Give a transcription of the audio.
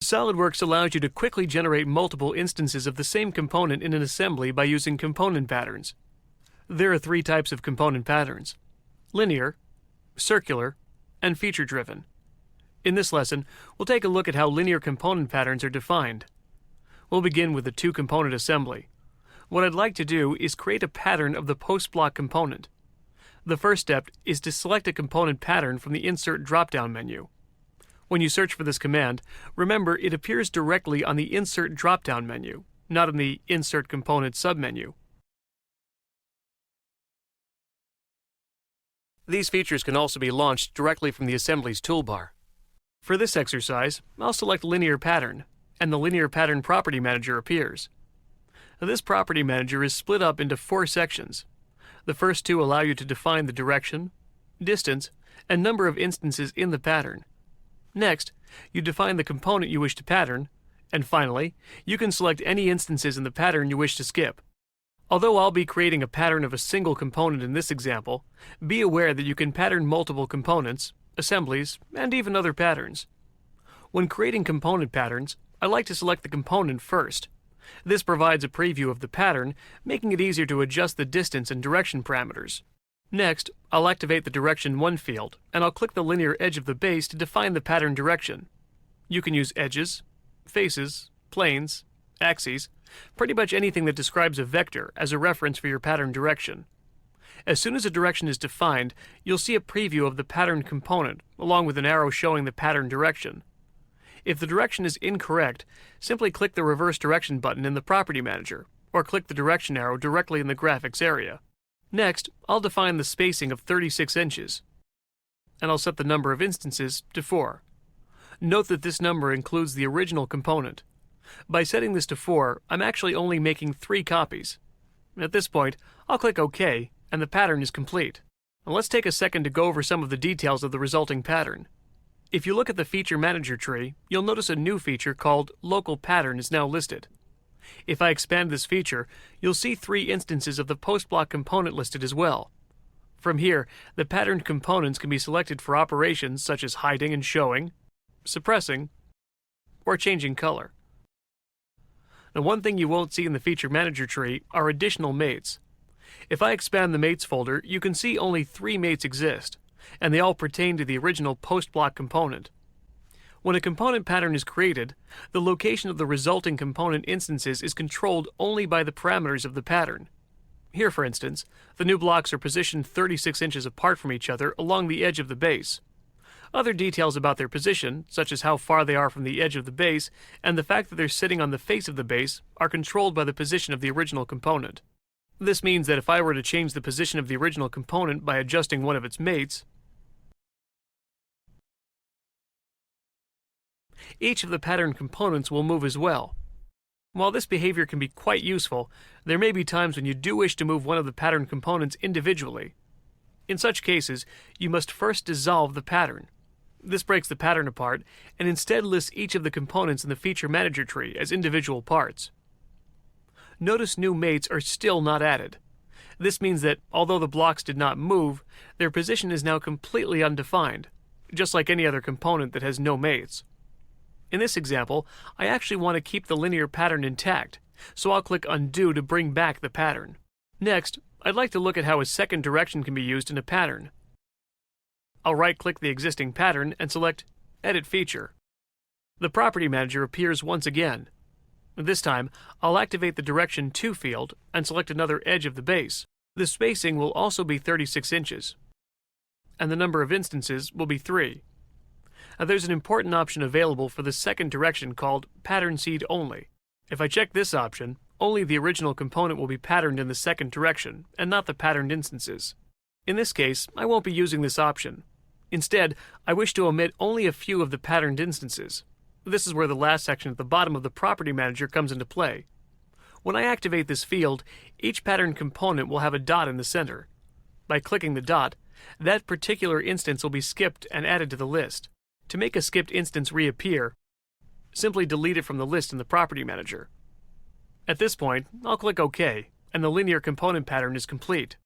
SOLIDWORKS allows you to quickly generate multiple instances of the same component in an assembly by using component patterns. There are three types of component patterns: linear, circular, and feature-driven. In this lesson, we'll take a look at how linear component patterns are defined. We'll begin with the two-component assembly. What I'd like to do is create a pattern of the post-block component. The first step is to select a component pattern from the Insert drop-down menu. When you search for this command, remember it appears directly on the Insert drop-down menu, not in the Insert Component submenu. These features can also be launched directly from the Assembly's toolbar. For this exercise, I'll select Linear Pattern, and the Linear Pattern Property Manager appears. This Property Manager is split up into 4 sections. The first two allow you to define the direction, distance, and number of instances in the pattern. Next, you define the component you wish to pattern, and finally, you can select any instances in the pattern you wish to skip. Although I'll be creating a pattern of a single component in this example, be aware that you can pattern multiple components, assemblies, and even other patterns. When creating component patterns, I like to select the component first. This provides a preview of the pattern, making it easier to adjust the distance and direction parameters. Next, I'll activate the Direction 1 field, and I'll click the linear edge of the base to define the pattern direction. You can use edges, faces, planes, axes, pretty much anything that describes a vector as a reference for your pattern direction. As soon as a direction is defined, you'll see a preview of the pattern component, along with an arrow showing the pattern direction. If the direction is incorrect, simply click the Reverse Direction button in the Property Manager, or click the direction arrow directly in the graphics area. Next, I'll define the spacing of 36 inches, and I'll set the number of instances to 4. Note that this number includes the original component. By setting this to 4, I'm actually only making 3 copies. At this point, I'll click OK, and the pattern is complete. Now let's take a second to go over some of the details of the resulting pattern. If you look at the Feature Manager tree, you'll notice a new feature called Local Pattern is now listed. If I expand this feature, you'll see 3 instances of the post-block component listed as well. From here, the patterned components can be selected for operations such as hiding and showing, suppressing, or changing color. Now, one thing you won't see in the Feature Manager tree are additional mates. If I expand the mates folder, you can see only 3 mates exist, and they all pertain to the original post-block component. When a component pattern is created, the location of the resulting component instances is controlled only by the parameters of the pattern. Here, for instance, the new blocks are positioned 36 inches apart from each other along the edge of the base. Other details about their position, such as how far they are from the edge of the base and the fact that they're sitting on the face of the base, are controlled by the position of the original component. This means that if I were to change the position of the original component by adjusting one of its mates, each of the pattern components will move as well. While this behavior can be quite useful, there may be times when you do wish to move one of the pattern components individually. In such cases, you must first dissolve the pattern. This breaks the pattern apart and instead lists each of the components in the Feature Manager tree as individual parts. Notice new mates are still not added. This means that, although the blocks did not move, their position is now completely undefined, just like any other component that has no mates. In this example, I actually want to keep the linear pattern intact, so I'll click Undo to bring back the pattern. Next, I'd like to look at how a second direction can be used in a pattern. I'll right-click the existing pattern and select Edit Feature. The Property Manager appears once again. This time, I'll activate the Direction 2 field and select another edge of the base. The spacing will also be 36 inches, and the number of instances will be 3. Now, there's an important option available for the second direction called Pattern Seed Only. If I check this option, only the original component will be patterned in the second direction, and not the patterned instances. In this case, I won't be using this option. Instead, I wish to omit only a few of the patterned instances. This is where the last section at the bottom of the Property Manager comes into play. When I activate this field, each pattern component will have a dot in the center. By clicking the dot, that particular instance will be skipped and added to the list. To make a skipped instance reappear, simply delete it from the list in the Property Manager. At this point, I'll click OK, and the linear component pattern is complete.